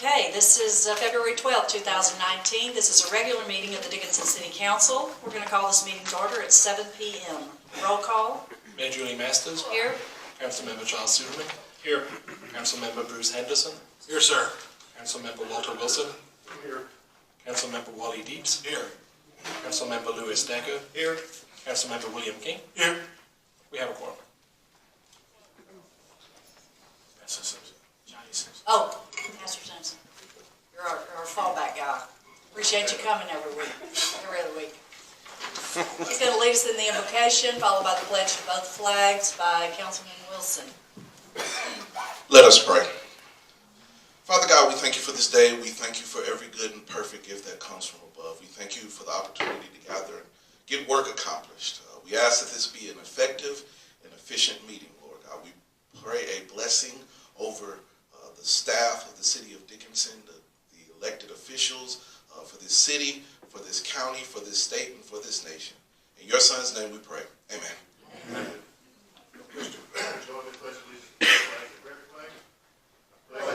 Okay, this is February 12th, 2019. This is a regular meeting of the Dickinson City Council. We're going to call this meeting to order at 7 p.m. Roll call. Mayor Julie Masters. Here. Councilmember Charles Suderman. Here. Councilmember Bruce Henderson. Here, sir. Councilmember Walter Wilson. Here. Councilmember Wally Deeps. Here. Councilmember Louis Decker. Here. Councilmember William King. Here. We have a quorum. Pastor Simpson. Johnny Simpson. Oh, Pastor Simpson. You're our fallback guy. Appreciate you coming every other week. He's going to lead us in the invocation, followed by the pledge to both flags by Councilman Wilson. Let us pray. Father God, we thank you for this day. We thank you for every good and perfect gift that comes from above. We thank you for the opportunity to gather and get work accomplished. We ask that this be an effective and efficient meeting, Lord God. We pray a blessing over the staff of the city of Dickinson, the elected officials for this city, for this county, for this state, and for this nation. In your son's name we pray. Amen. Amen. Join the pledge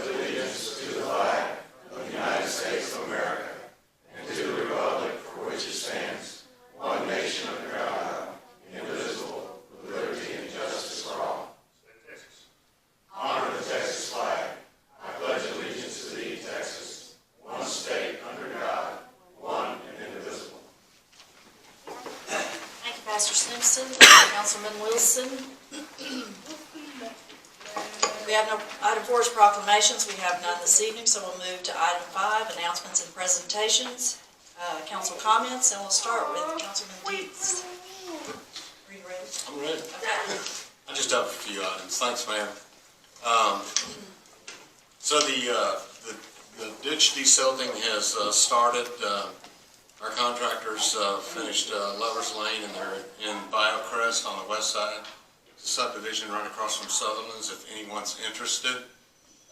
allegiance to the flag of the United States of America and to the republic for which it stands, one nation under God, indivisible, with liberty and justice for all. Honor the Texas flag. I pledge allegiance to thee, Texas, one state under God, one and indivisible. Thank you, Pastor Simpson. Councilman Wilson. We have no item 4 is proclamations. We have none this evening, so we'll move to item 5, announcements and presentations, council comments, and we'll start with Councilman Deeds. Are you ready? I'm ready. Okay. I just have a few items. Thanks, ma'am. So the ditch desilting has started. Our contractors finished Lover's Lane, and they're in BioCrest on the west side. Subdivision right across from Sutherland's. If anyone's interested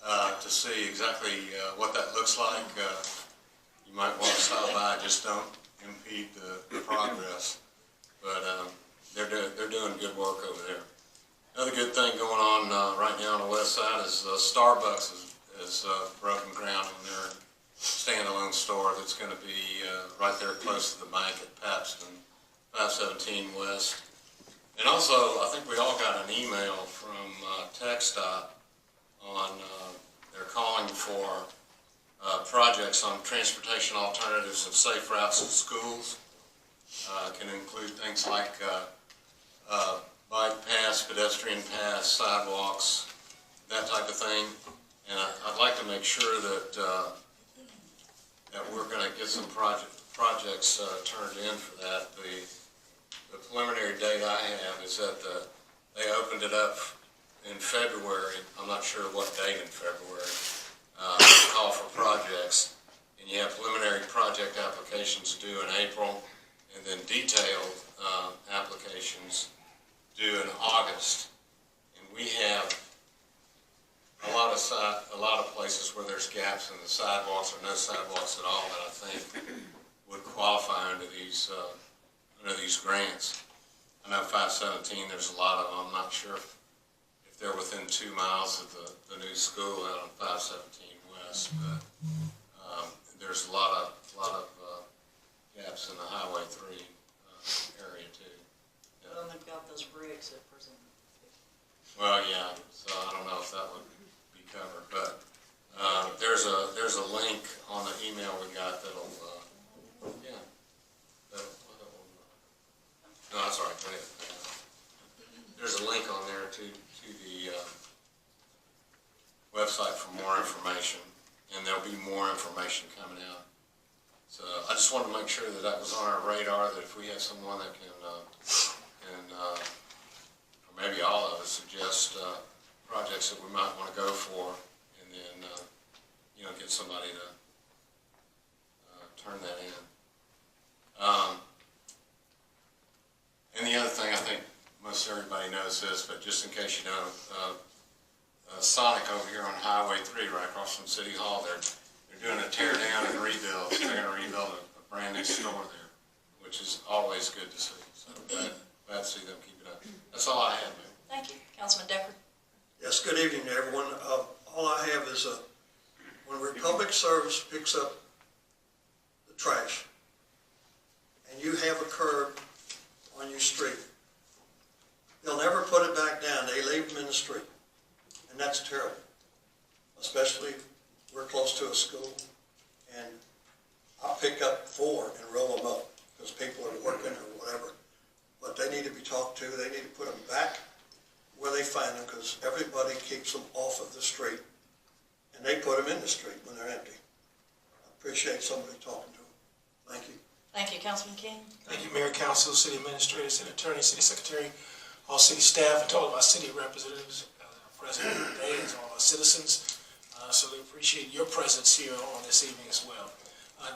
to see exactly what that looks like, you might want to stop by. Just don't impede the progress. But they're doing good work over there. Another good thing going on right now on the west side is Starbucks is broken ground on their standalone store that's going to be right there close to the bank at Papston, 517 West. And also, I think we all got an email from TxDOT on, they're calling for projects on transportation alternatives and safe routes to schools. Can include things like bike paths, pedestrian paths, sidewalks, that type of thing. And I'd like to make sure that we're going to get some projects turned in for that. The preliminary date I have is that they opened it up in February. I'm not sure what date in February. Call for projects, and you have preliminary project applications due in April, and then detailed applications due in August. And we have a lot of places where there's gaps in the sidewalks or no sidewalks at all that I think would qualify under these grants. I know 517, there's a lot of them. I'm not sure if they're within 2 miles of the new school out on 517 West, but there's a lot of gaps in the Highway 3 area too. Yeah. Well, they've got those bricks at present. Well, yeah, so I don't know if that would be covered, but there's a link on the email we got that'll, yeah. No, that's all right. Go ahead. There's a link on there to the website for more information, and there'll be more information coming out. So I just wanted to make sure that was on our radar, that if we have someone that can or maybe all of us, suggest projects that we might want to go for, and then get somebody to turn that in. And the other thing, I think most everybody knows this, but just in case you don't, Sonic over here on Highway 3, right across from City Hall, they're doing a tear down and rebuild. So they're going to rebuild a brand new store there, which is always good to see. So glad to see them keep it up. That's all I have, man. Thank you. Councilman Decker. Yes, good evening, everyone. All I have is when Republic Service picks up the trash and you have a curb on your street, they'll never put it back down. They leave them in the street. And that's terrible. Especially, we're close to a school, and I'll pick up 4 and roll them up because people are working or whatever. But they need to be talked to. They need to put them back where they find them, because everybody keeps them off of the street, and they put them in the street when they're empty. I appreciate somebody talking to them. Thank you. Thank you, Councilman King. Thank you, Mayor, Council, City Administrator, City Attorney, City Secretary, all city staff, and to all of our city representatives, President today, and all of our citizens. So we appreciate your presence here on this evening as well.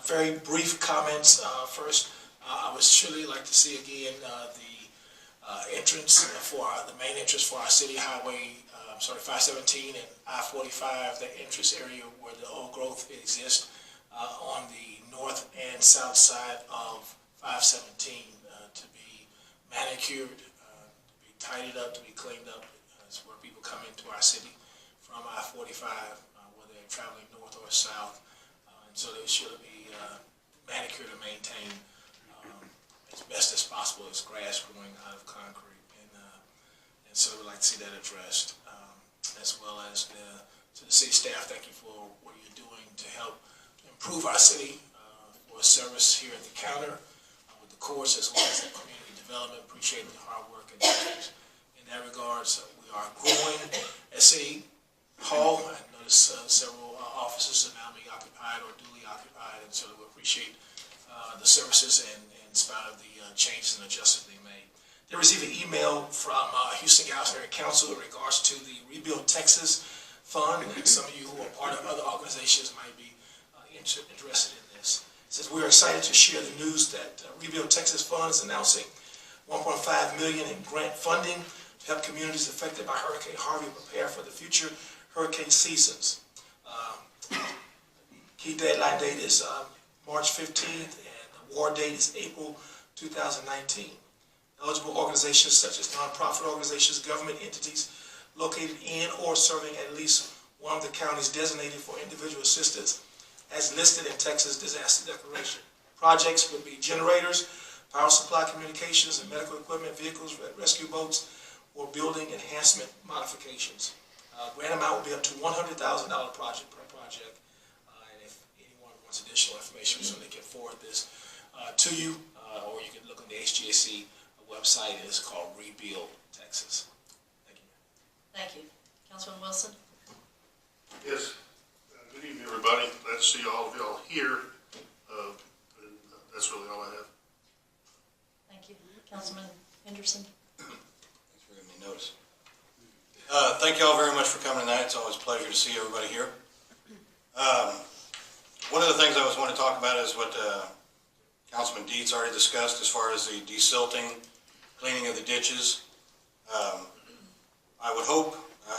Very brief comments. First, I would surely like to see again the entrance the main entrance for our city highway, 517 and I-45, the entrance area where the old growth exists on the north and south side of 517 to be manicured, to be tidied up, to be cleaned up. It's where people come into our city from I-45, whether they're traveling north or south. And so they should be manicured and maintained as best as possible. It's grass growing out of concrete. And so we'd like to see that addressed. As well as to the city staff, thank you for what you're doing to help improve our city for service here at the counter with the courts as well as the community development. Appreciate the hard work and efforts in that regard. So we are growing at City Hall. I noticed several offices are now being occupied or duly occupied, and so we appreciate the services and in spite of the changes and adjustments they made. They received an email from Houston Galveston Area Council in regards to the Rebuild Texas Fund, and some of you who are part of other organizations might be interested in this. It says, we're excited to share the news that Rebuild Texas Fund is announcing $1.5 million in grant funding to help communities affected by Hurricane Harvey prepare for the future hurricane seasons. Key deadline date is March 15th, and the award date is April 2019. Eligible organizations such as nonprofit organizations, government entities located in or serving at least one of the counties designated for individual assistance as listed in Texas Disaster Declaration. Projects would be generators, power supply communications and medical equipment, vehicles, rescue boats, or building enhancement modifications. Grant amount will be up to $100,000 project per project. And if anyone wants additional information, so they can forward this to you, or you can look on the HGAC website. It is called Rebuild Texas. Thank you. Thank you. Councilman Wilson? Yes. Good evening, everybody. Glad to see all of y'all here. That's really all I have. Thank you. Councilman Henderson? Thanks for giving me notice. Thank you all very much for coming tonight. It's always a pleasure to see everybody here. One of the things I was want to talk about is what Councilman Dietz already discussed as far as the desilting, cleaning of the ditches. I would hope,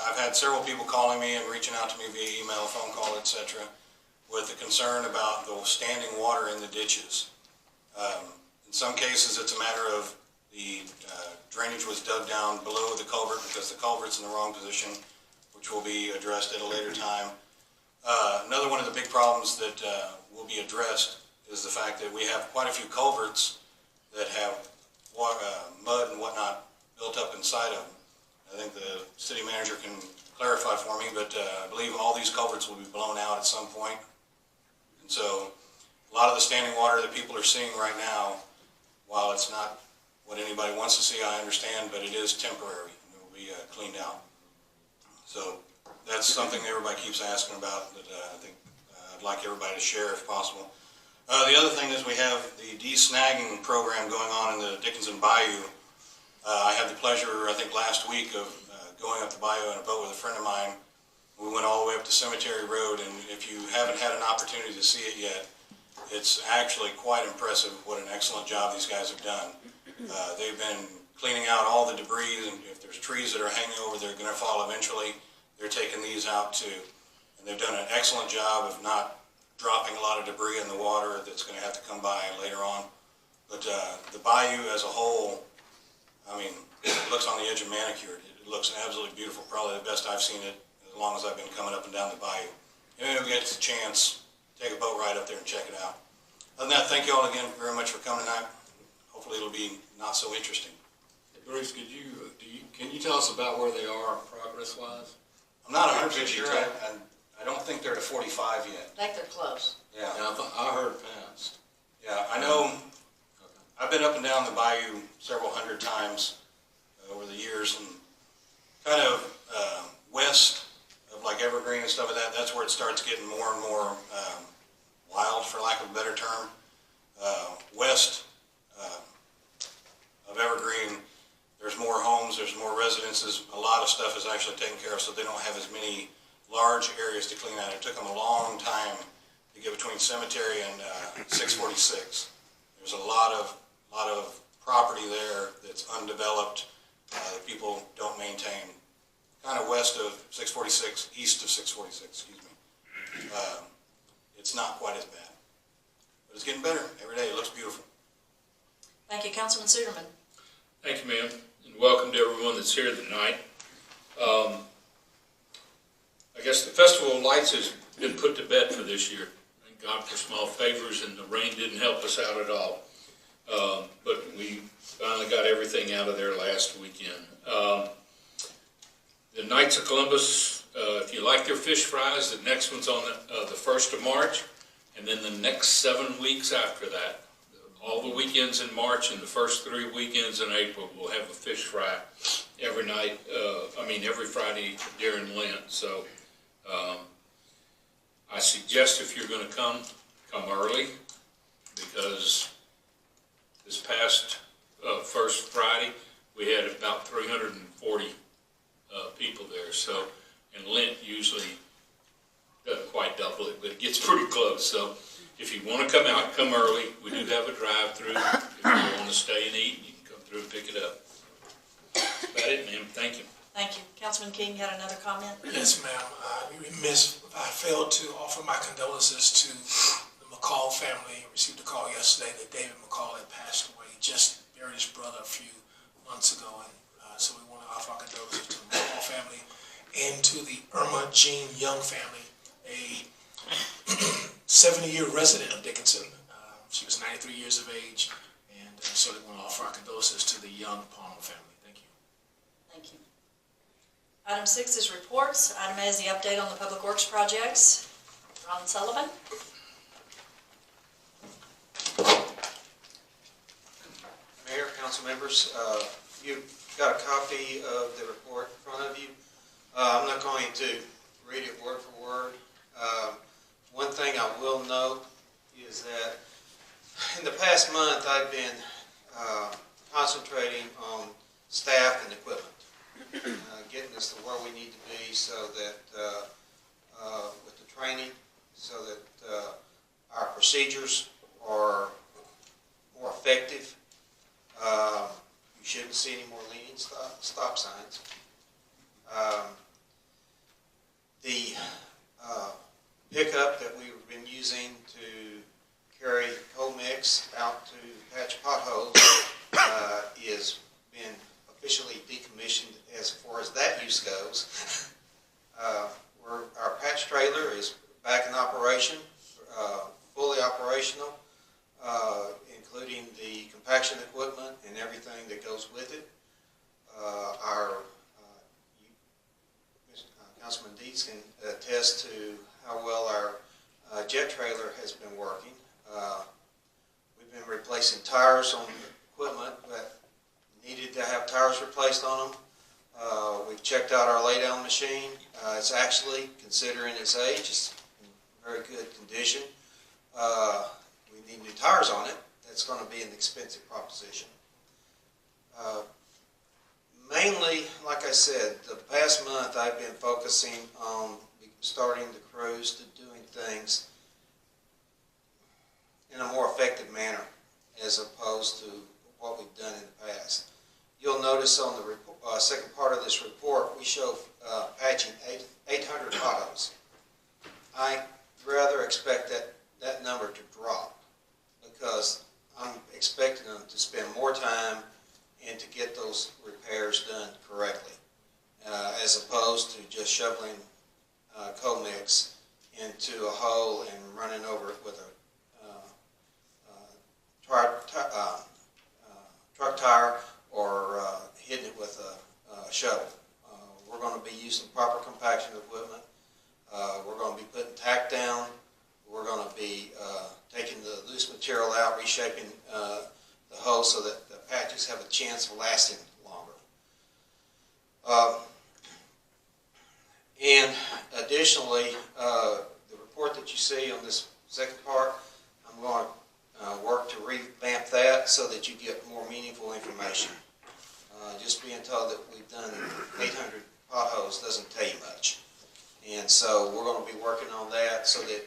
I've had several people calling me and reaching out to me via email, phone call, etc., with the concern about the standing water in the ditches. In some cases, it's a matter of the drainage was dug down below the culvert because the culvert's in the wrong position, which will be addressed at a later time. Another one of the big problems that will be addressed is the fact that we have quite a few culverts that have water, mud and whatnot built up inside of them. I think the city manager can clarify for me, but I believe all these culverts will be blown out at some point. And so a lot of the standing water that people are seeing right now, while it's not what anybody wants to see, I understand, but it is temporary. It will be cleaned out. So that's something everybody keeps asking about that I think I'd like everybody to share if possible. The other thing is we have the de-snagging program going on in the Dickinson Bayou. I had the pleasure, I think last week, of going up the bayou in a boat with a friend of mine. We went all the way up to Cemetery Road, and if you haven't had an opportunity to see it yet, it's actually quite impressive what an excellent job these guys have done. They've been cleaning out all the debris, and if there's trees that are hanging over, they're going to fall eventually. They're taking these out too. And they've done an excellent job of not dropping a lot of debris in the water that's going to have to come by later on. But the bayou as a whole, I mean, it looks on the edge of manicured. It looks absolutely beautiful, probably the best I've seen it as long as I've been coming up and down the bayou. and we get the chance, take a boat ride up there and check it out. Other than that, thank you all again very much for coming tonight. Hopefully it'll be not so interesting. Bruce, can you tell us about where they are progress-wise? I'm not 100% sure. I don't think they're to 45 yet. I think they're close. Yeah. Yeah, I heard past. Yeah, I know. I've been up and down the bayou several hundred times over the years, and kind of west of like Evergreen and stuff like that, that's where it starts getting more and more wild, for lack of a better term. West of Evergreen, there's more homes, there's more residences. A lot of stuff is actually taken care of, so they don't have as many large areas to clean out. It took them a long time to get between Cemetery and 646. There's a lot of property there that's undeveloped that people don't maintain. Kind of west of 646, east of 646, excuse me. It's not quite as bad, but it's getting better every day. It looks beautiful. Thank you, Councilman Suderman. Thank you, ma'am, and welcome to everyone that's here tonight. I guess the Festival of Lights has been put to bed for this year. Thank God for small favors, and the rain didn't help us out at all. But we finally got everything out of there last weekend. The Knights of Columbus, if you like their fish fries, the next one's on the 1st of March, and then the next 7 weeks after that. All the weekends in March and the first 3 weekends in April, we'll have a fish fry every night, every Friday during Lent. So I suggest if you're going to come early, because this past first Friday, we had about 340 people there. So, and Lent usually doesn't quite double it, but it gets pretty close. So if you want to come out, come early. We do have a drive-through. If you want to stay and eat, you can come through and pick it up. That's about it, ma'am. Thank you. Thank you. Councilman King had another comment? Yes, ma'am. I failed to offer my condolences to the McCall family. I received a call yesterday that David McCall had passed away. He just buried his brother a few months ago, and so we want to offer our condolences to the McCall family and to the Irma Jean Young family, a 70-year resident of Dickinson. She was 93 years of age, and so we want to offer our condolences to the Young Palmer family. Thank you. Thank you. Item 6 is reports. Item A is the update on the public works projects. Ron Sullivan. Mayor, council members, you've got a copy of the report in front of you. I'm not going to read it word for word. One thing I will note is that in the past month I've been concentrating on staff and equipment, getting us to where we need to be so that with the training, so that our procedures are more effective. You shouldn't see any more lenient stop signs. The pickup that we've been using to carry coal mix out to patch potholes is been officially decommissioned as far as that use goes. Our patch trailer is back in operation, fully operational, including the compaction equipment and everything that goes with it. Councilman Dietz can attest to how well our jet trailer has been working. We've been replacing tires on equipment that needed to have tires replaced on them. We've checked out our laydown machine. It's actually, considering its age, it's in very good condition. We need new tires on it. That's going to be an expensive proposition. Mainly, like I said, the past month I've been focusing on starting the crews to doing things in a more effective manner as opposed to what we've done in the past. You'll notice on the second part of this report, we show patching 800 potholes. I rather expect that number to drop because I'm expecting them to spend more time and to get those repairs done correctly, as opposed to just shoveling coal mix into a hole and running over it with a truck tire or hitting it with a shovel. We're going to be using proper compaction equipment. We're going to be putting tack down. We're going to be taking the loose material out, reshaping the hole so that the patches have a chance of lasting longer. And additionally, the report that you see on this second part, I'm going to work to revamp that so that you get more meaningful information. Just being told that we've done 800 potholes doesn't tell you much. And so we're going to be working on that so that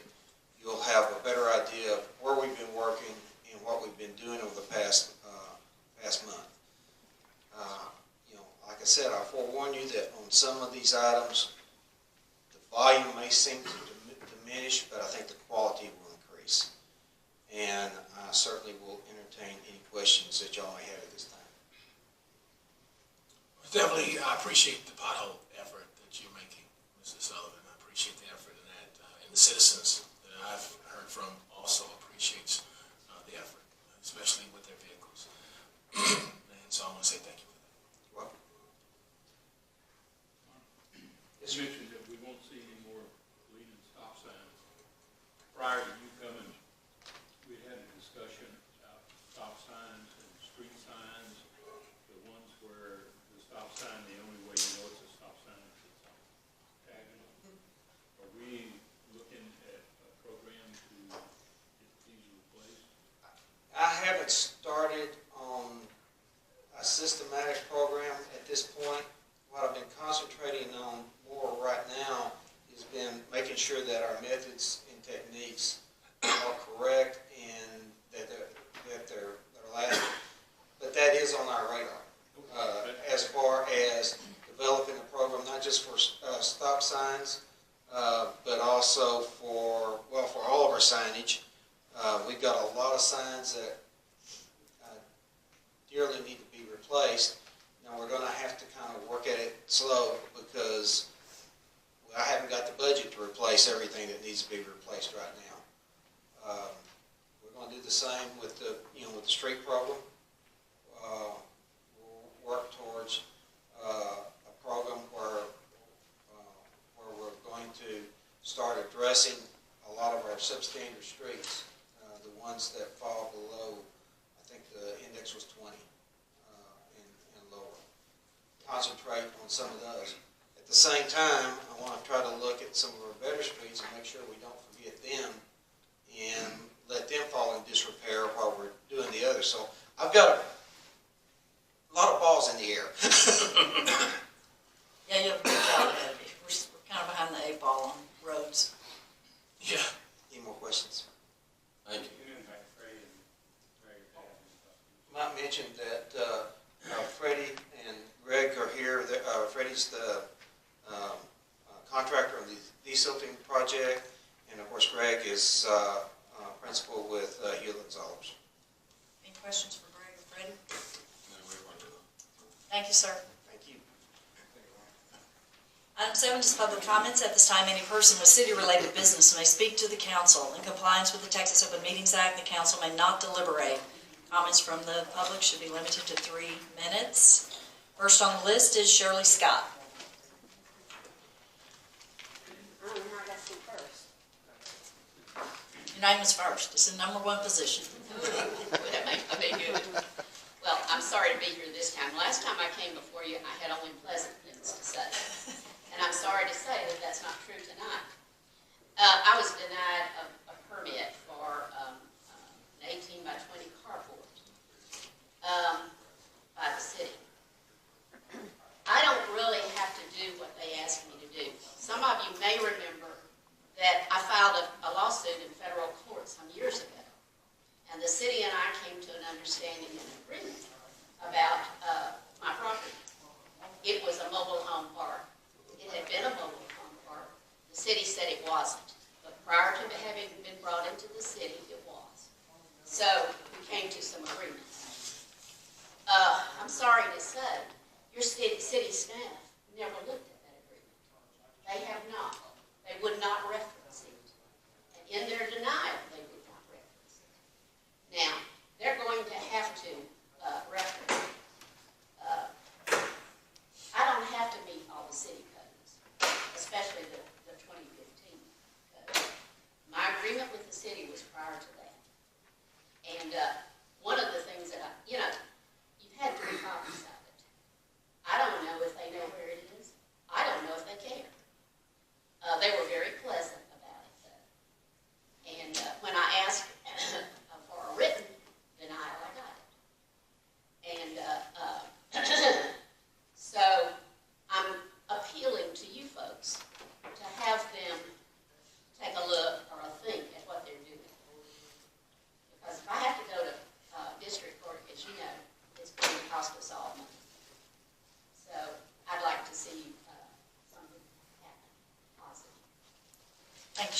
you'll have a better idea of where we've been working and what we've been doing over the past month. Like I said, I forewarn you that on some of these items, the volume may seem to diminish, but I think the quality will increase. And I certainly will entertain any questions that y'all may have at this time. Definitely, I appreciate the pothole effort that you're making, Mr. Sullivan. I appreciate the effort in that, and the citizens that I've heard from also appreciates the effort, especially with their vehicles. And so I want to say thank you for that. You're welcome. You mentioned that we won't see any more bleeding stop signs. Prior to you coming, we had a discussion about stop signs and street signs, the ones where the stop sign, the only way you know it's a stop sign is it's on tagging. Are we looking at a program to get these replaced? I haven't started on a systematic program at this point. What I've been concentrating on more right now has been making sure that our methods and techniques are correct and that they're lasting. But that is on our radar as far as developing a program, not just for stop signs, but also for all of our signage. We've got a lot of signs that dearly need to be replaced. Now we're going to have to kind of work at it slow because I haven't got the budget to replace everything that needs to be replaced right now. We're going to do the same with the with the street program. We'll work towards a program where we're going to start addressing a lot of our substandard streets, the ones that fall below. I think the index was 20 and lower. Concentrate on some of those. At the same time, I want to try to look at some of our better streets and make sure we don't forget them and let them fall in disrepair while we're doing the others. So I've got a lot of balls in the air. Yeah, you have a good job ahead of you. We're kind of behind the eight ball on roads. Yeah. Any more questions? Thank you. Might mention that Freddie and Greg are here. Freddie's the contractor on the desilting project, and of course Greg is principal with Hewlett Zollers. Any questions for Greg or Freddie? No, we want to. Thank you, sir. Thank you. Item 7 is public comments. At this time, any person with city-related business may speak to the council. In compliance with the Texas Open Meetings Act, the council may not deliberate. Comments from the public should be limited to 3 minutes. First on the list is Shirley Scott. I don't know how I got to first. Your name is first. It's the #1 position. That may be good. Well, I'm sorry to be here this time. Last time I came before you, I had only pleasant things to say. And I'm sorry to say that that's not true tonight. I was denied a permit for an 18 by 20 carport by the city. I don't really have to do what they asked me to do. Some of you may remember that I filed a lawsuit in federal court some years ago. And the city and I came to an understanding and agreement about my property. It was a mobile home park. It had been a mobile home park. The city said it wasn't. But prior to having been brought into the city, it was. So we came to some agreements. I'm sorry to say, your city staff never looked at that agreement. They have not. They would not reference it.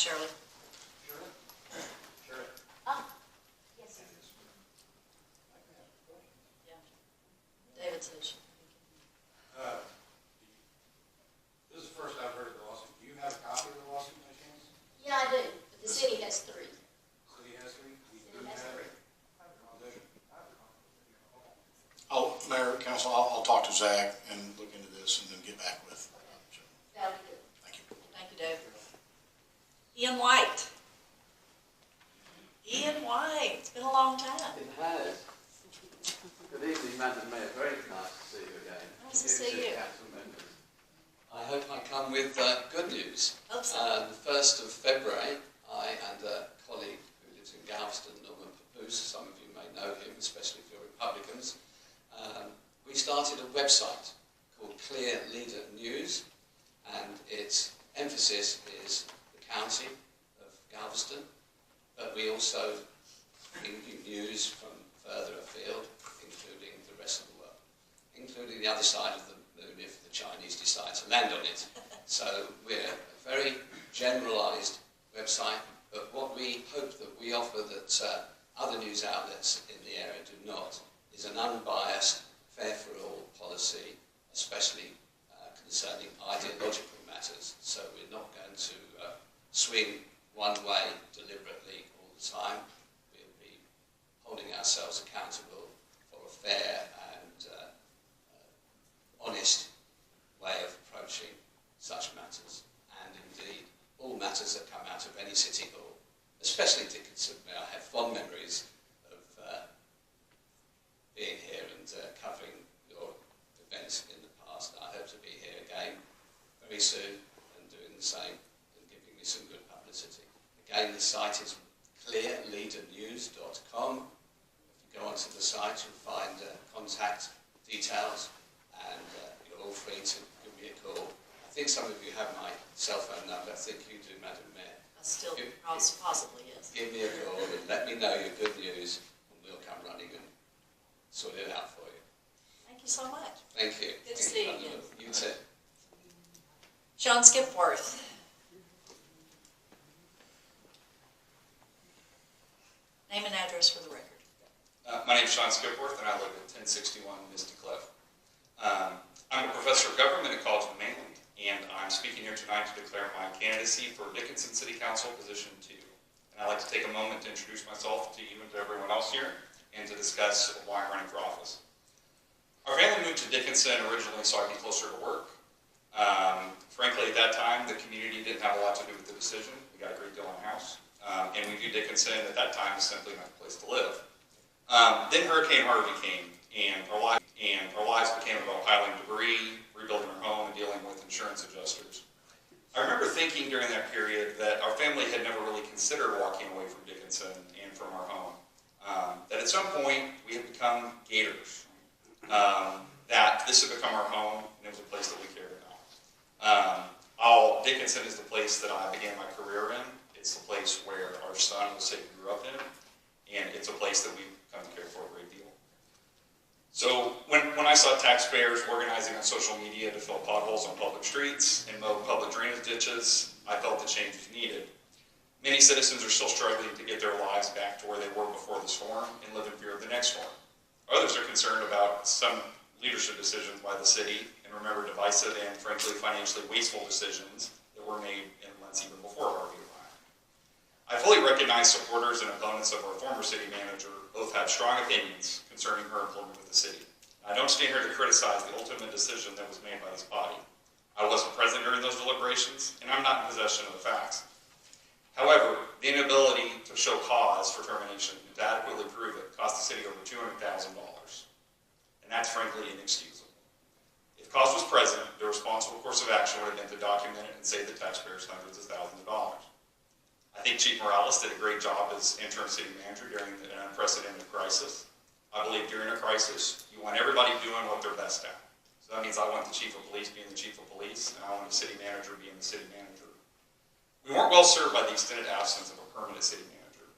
Shirley. Oh, yes, sir. Yeah. David says. This is the first I've heard of the lawsuit. Do you have a copy of the lawsuit by chance? Yeah, I do, but the city has three. City has three? City has three. Mayor, Council, I'll talk to Zach and look into this and then get back with. That would be good. Thank you. Thank you, Dave. Ian White. Ian White, it's been a long time. It has. Good evening, Madam Mayor. Very nice to see you again. Nice to see you. Council members. I hope I come with good news. Hope so. The 1st of February, I and a colleague who lives in Galveston, Norman Papoose, some of you may know him, especially if you're Republicans, we started a website called Clear Leader News, and its emphasis is the county of Galveston, but we also bring you news from further afield, including the rest of the world, including the other side of the moon if the Chinese decide to land on it. So we're a very generalised website, but what we hope that we offer that other news outlets in the area do not is an unbiased, fair-for-all policy, especially concerning ideological matters. So we're not going to swing one way deliberately all the time. We'll be holding ourselves accountable for a fair and honest way of approaching such matters, and indeed all matters that come out of any city hall, especially Dickinson, where I have fond memories of being here and covering your events in the past. I hope to be here again very soon and doing the same and giving me some good publicity. Again, the site is clearleadernews.com. If you go onto the site, you'll find contact details, and you're all free to give me a call. I think some of you have my cell phone number. I think you do, Madam Mayor. Still, possibly, yes. Give me a call and let me know your good news, and we'll come running and sort it out for you. Thank you so much. Thank you. Good to see you again. You too. Sean Skipworth. Name and address for the record. My name is Sean Skipworth, and I live at 1061 Misty Cliff. I'm a professor of government at College of Mainland, and I'm speaking here tonight to declare my candidacy for Dickinson City Council Position 2. And I'd like to take a moment to introduce myself to you and to everyone else here, and to discuss why I'm running for office. Our family moved to Dickinson originally so I'd be closer to work. Frankly, at that time, the community didn't have a lot to do with the decision. We got a great deal on a house. And we viewed Dickinson at that time as simply not a place to live. Then Hurricane Harvey came, and our lives became about piling debris, rebuilding our home, and dealing with insurance adjusters. I remember thinking during that period that our family had never really considered walking away from Dickinson and from our home. That at some point we had become gators. That this had become our home, and it was a place that we cared about. Dickinson is the place that I began my career in. It's the place where our son will say grew up in, and it's a place that we've come to care for a great deal. So when I saw taxpayers organizing on social media to fill potholes on public streets and mow public drainage ditches, I felt the change was needed. Many citizens are still struggling to get their lives back to where they were before the storm and live in fear of the next storm. Others are concerned about some leadership decisions by the city, and remember divisive and frankly financially wasteful decisions that were made in months even before Harvey arrived. I fully recognize supporters and opponents of our former city manager both have strong opinions concerning her employment with the city. I don't stand here to criticize the ultimate decision that was made by this body. I wasn't present during those deliberations, and I'm not in possession of the facts. However, the inability to show cause for termination and to adequately prove it cost the city over $200,000. And that's frankly inexcusable. If cause was present, the responsible course of action would have been to document it and save the taxpayers hundreds of thousands of dollars. I think Chief Morales did a great job as interim city manager during an unprecedented crisis. I believe during a crisis, you want everybody doing what they're best at. So that means I want the chief of police being the chief of police, and I want the city manager being the city manager. We weren't well served by the extended absence of a permanent city manager.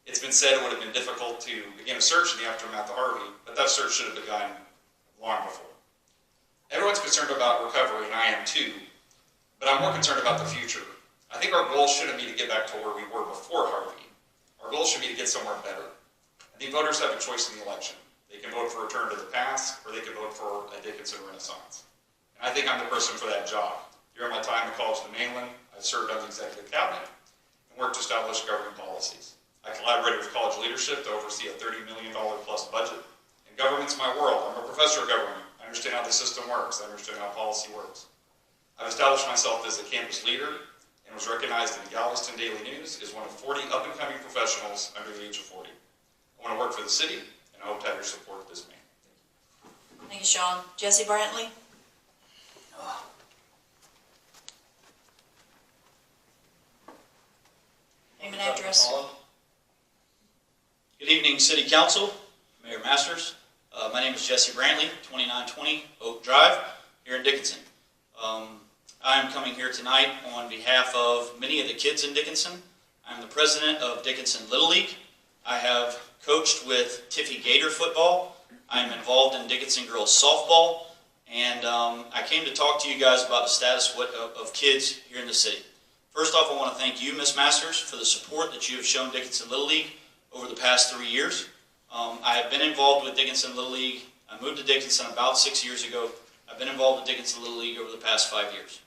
It's been said it would have been difficult to begin a search in the aftermath of Harvey, but that search should have begun long before. Everyone's concerned about recovery, and I am too, but I'm more concerned about the future. I think our goal shouldn't be to get back to where we were before Harvey. Our goal should be to get somewhere better. I think voters have a choice in the election. They can vote for a return to the past, or they can vote for a Dickinson renaissance. And I think I'm the person for that job. During my time in College of the Mainland, I served on the executive cabinet and worked to establish governing policies. I collaborated with college leadership to oversee a $30 million plus budget. And government's my world. I'm a professor of government. I understand how the system works. I understand how policy works. I've established myself as a campus leader and was recognized in the Galveston Daily News as one of 40 up-and-coming professionals under the age of 40. I want to work for the city, and I hope to have your support this May. Thank you, Sean. Jesse Brantley? Name and address. Good evening, City Council, Mayor Masters. My name is Jesse Brantley, 2920 Oak Drive, here in Dickinson. I am coming here tonight on behalf of many of the kids in Dickinson. I'm the president of Dickinson Little League. I have coached with Tiffy Gator football. I am involved in Dickinson girls softball. And I came to talk to you guys about the status of kids here in the city. First off, I want to thank you, Ms. Masters, for the support that you have shown Dickinson Little League over the past 3 years. I have been involved with Dickinson Little League. I moved to Dickinson about 6 years ago. I've been involved with Dickinson Little League over the past 5 years.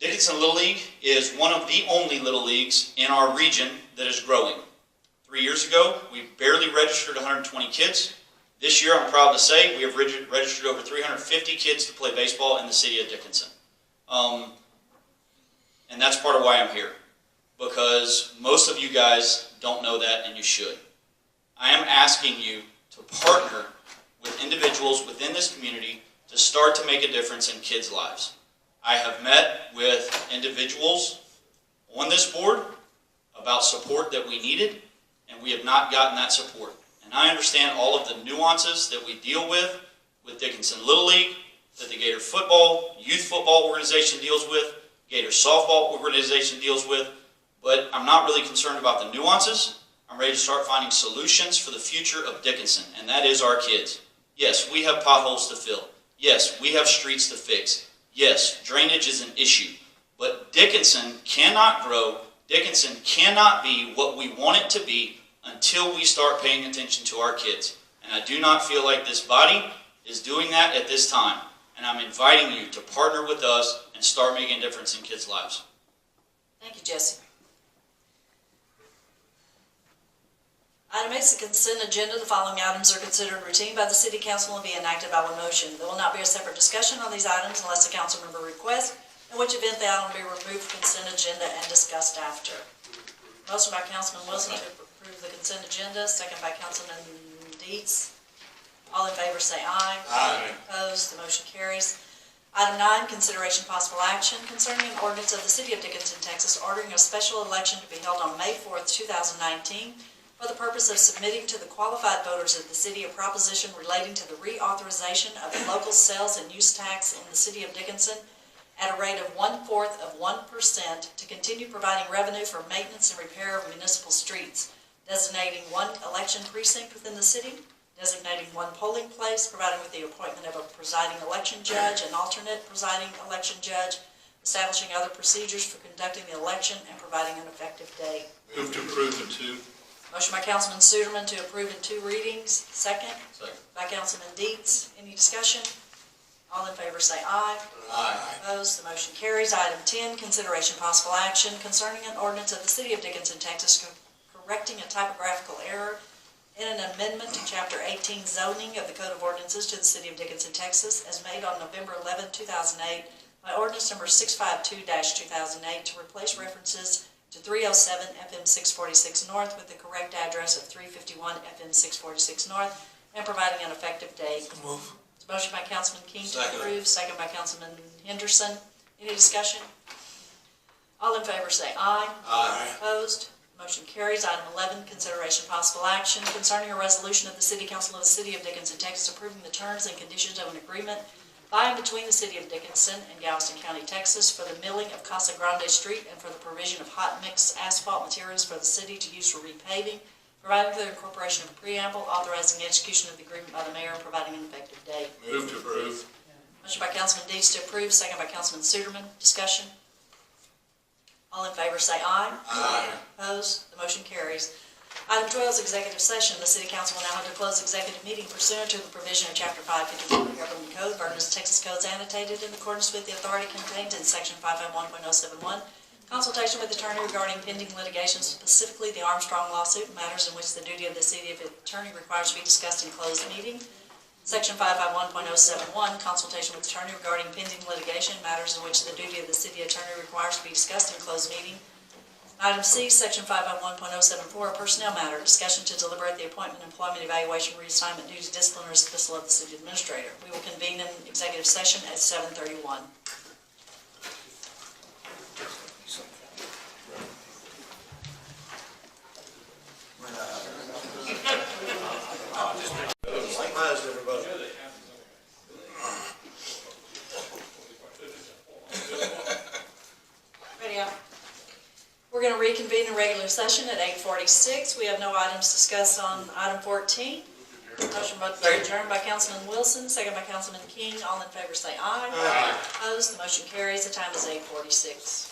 Dickinson Little League is one of the only little leagues in our region that is growing. 3 years ago, we barely registered 120 kids. This year, I'm proud to say, we have registered over 350 kids to play baseball in the city of Dickinson. And that's part of why I'm here, because most of you guys don't know that, and you should. I am asking you to partner with individuals within this community to start to make a difference in kids' lives. I have met with individuals on this board about support that we needed, and we have not gotten that support. And I understand all of the nuances that we deal with Dickinson Little League, that the Gator football, youth football organization deals with, Gator softball organization deals with, but I'm not really concerned about the nuances. I'm ready to start finding solutions for the future of Dickinson, and that is our kids. Yes, we have potholes to fill. Yes, we have streets to fix. Yes, drainage is an issue. But Dickinson cannot grow, Dickinson cannot be what we want it to be until we start paying attention to our kids. And I do not feel like this body is doing that at this time. And I'm inviting you to partner with us and start making a difference in kids' lives. Thank you, Jesse. Item 8 is the consent agenda. The following items are considered routine by the City Council and be enacted by one motion. There will not be a separate discussion on these items unless a council member requests, in which event the item will be removed from consent agenda and discussed after. Motion by Councilman Wilson to approve the consent agenda, second by Councilman Dietz. All in favor say aye. Aye. Opposed, the motion carries. Item 9, consideration possible action concerning an ordinance of the City of Dickinson, Texas, ordering a special election to be held on May 4th, 2019, for the purpose of submitting to the qualified voters of the city a proposition relating to the reauthorization of the local sales and use tax in the City of Dickinson at a rate of 1/4% to continue providing revenue for maintenance and repair of municipal streets, designating one election precinct within the city, designating one polling place, providing with the appointment of a presiding election judge, an alternate presiding election judge, establishing other procedures for conducting the election, and providing an effective date. Move to approve in two. Motion by Councilman Suderman to approve in 2 readings. Second. Second. By Councilman Dietz. Any discussion? All in favor say aye. Aye. Opposed, the motion carries. Item 10, consideration possible action concerning an ordinance of the City of Dickinson, Texas, correcting a typographical error in an amendment to Chapter 18 zoning of the Code of Ordinances to the City of Dickinson, Texas, as made on November 11, 2008, by ordinance number 652-2008 to replace references to 307 FM 646 North with the correct address of 351 FM 646 North, and providing an effective date. Move. It's a motion by Councilman King to Second. approve, second by Councilman Henderson. Any discussion? All in favor say aye. Aye. Opposed? Motion carries. Item 11, consideration possible action concerning a resolution of the City Council of the City of Dickinson, Texas, approving the terms and conditions of an agreement by and between the City of Dickinson and Galveston County, Texas, for the milling of Casa Grande Street and for the provision of hot mix asphalt materials for the city to use for repaving, providing for the incorporation of a preamble, authorizing the execution of the agreement by the mayor, and providing an effective date. Move to approve. Motion by Councilman Deeds to approve, second by Councilman Suderman. Discussion? All in favor say aye. Aye. Opposed? The motion carries. Item 12 is executive session. The City Council will now have to close executive meeting pursuant to the provision of Chapter 551 of the Government Code, Vernon, Texas Codes annotated in accordance with the authority contained in Section 551.071. Consultation with attorney regarding pending litigation, specifically the Armstrong lawsuit, matters in which the duty of the city attorney requires to be discussed in closed meeting. Section 551.071, consultation with attorney regarding pending litigation, matters in which the duty of the city attorney requires to be discussed in closed meeting. Item C, Section 551.074, a personnel matter, discussion to deliberate the appointment, employment, evaluation, reassignment, duties, discipline, or dismissal of the city administrator. We will convene in executive session at 7:31. Likewise, everybody. Ready up. We're going to reconvene in regular session at 8:46. We have no items discussed on item 14. Motion adjourned by Councilman Wilson, second by Councilman King. All in favor say aye. Aye. Opposed? The motion carries. The time is 8:46.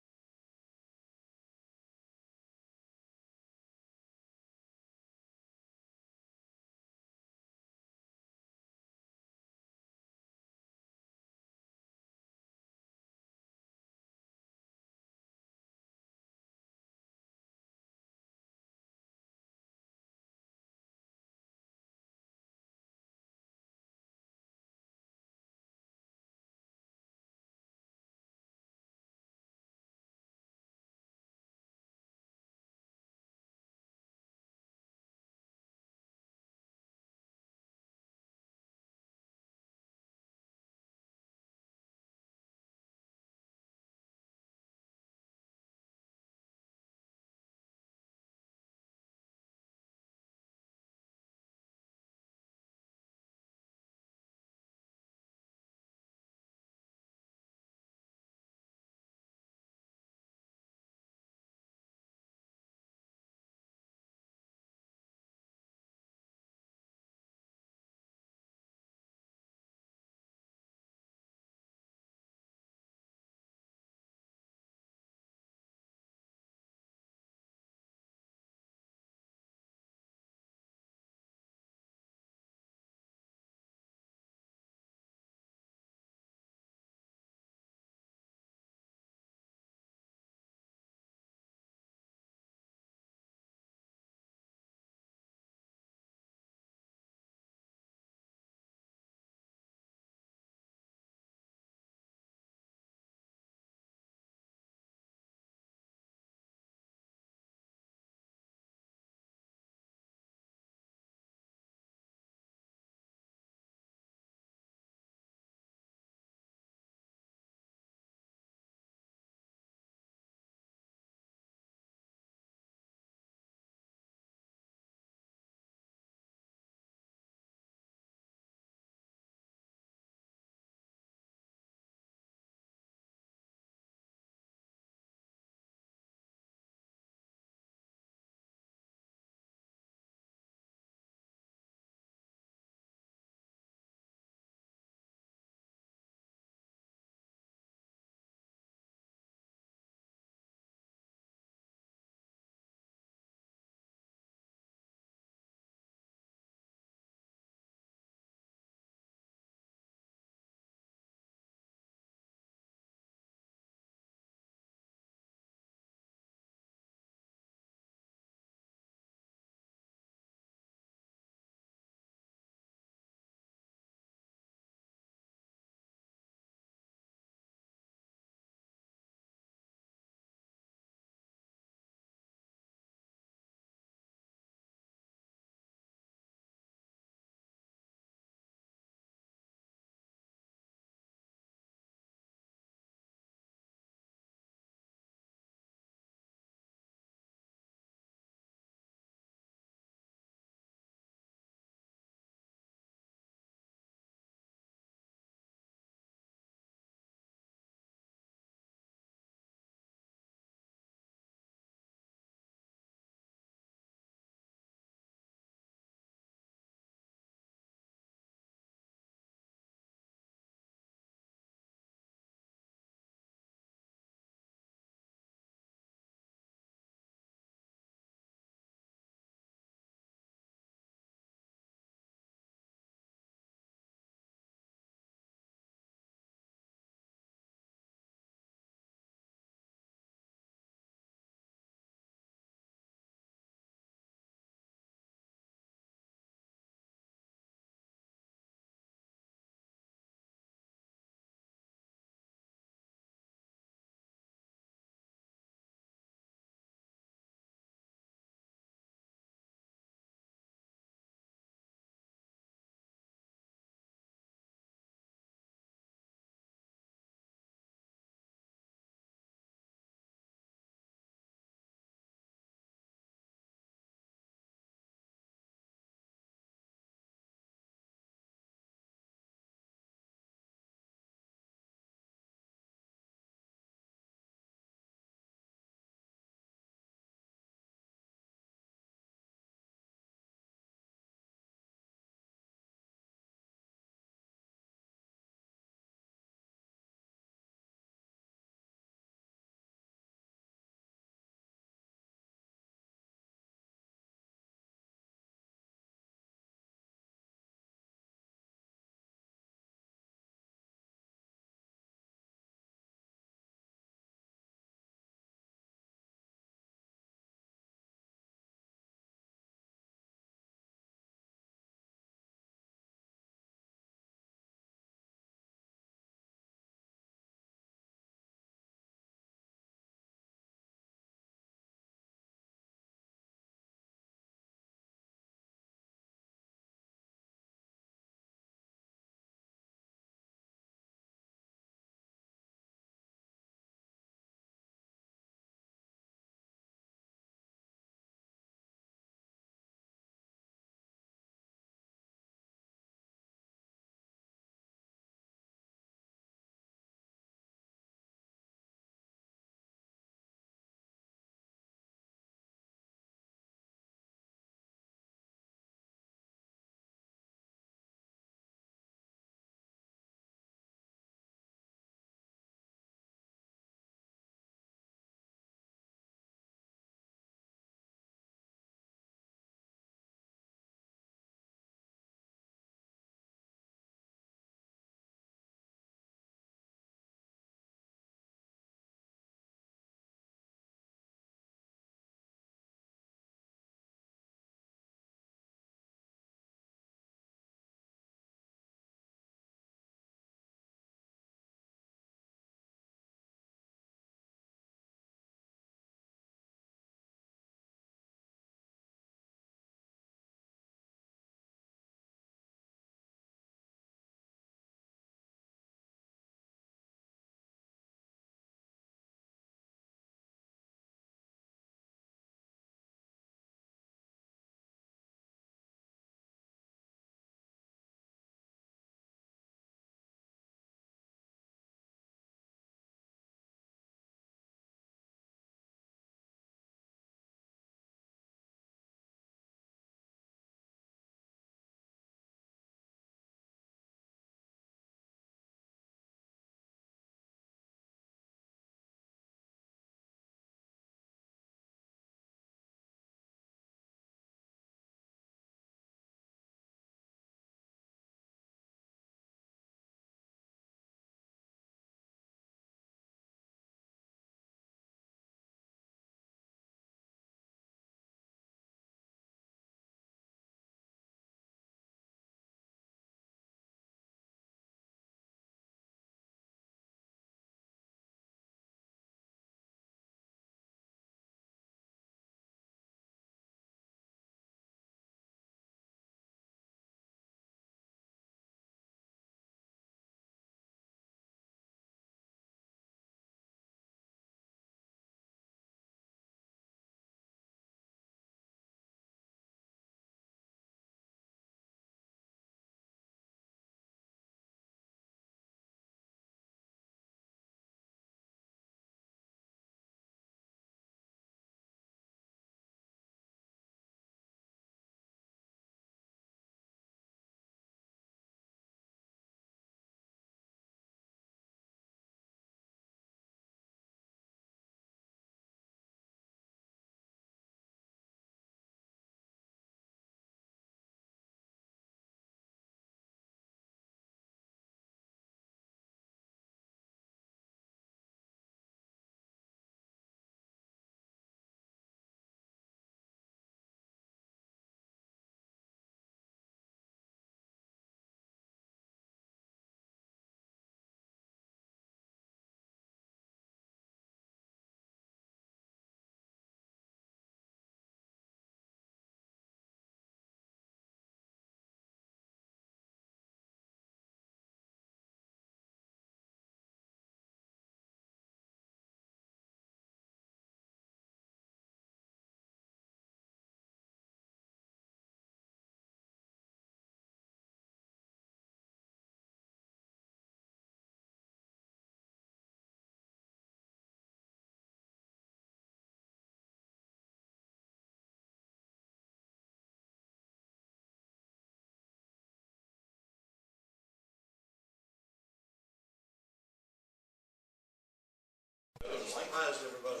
Surprised everybody.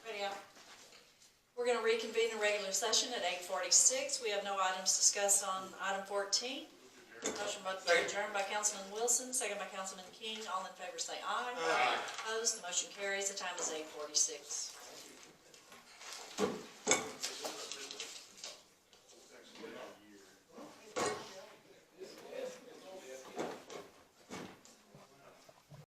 Ready out. We're going to reconvene the regular session at 8:46. We have no items discussed on item 14. Motion to adjourn by Councilman Wilson, second by Councilman King. All in favor say aye. Aye. Opposed, the motion carries. The time is 8:46.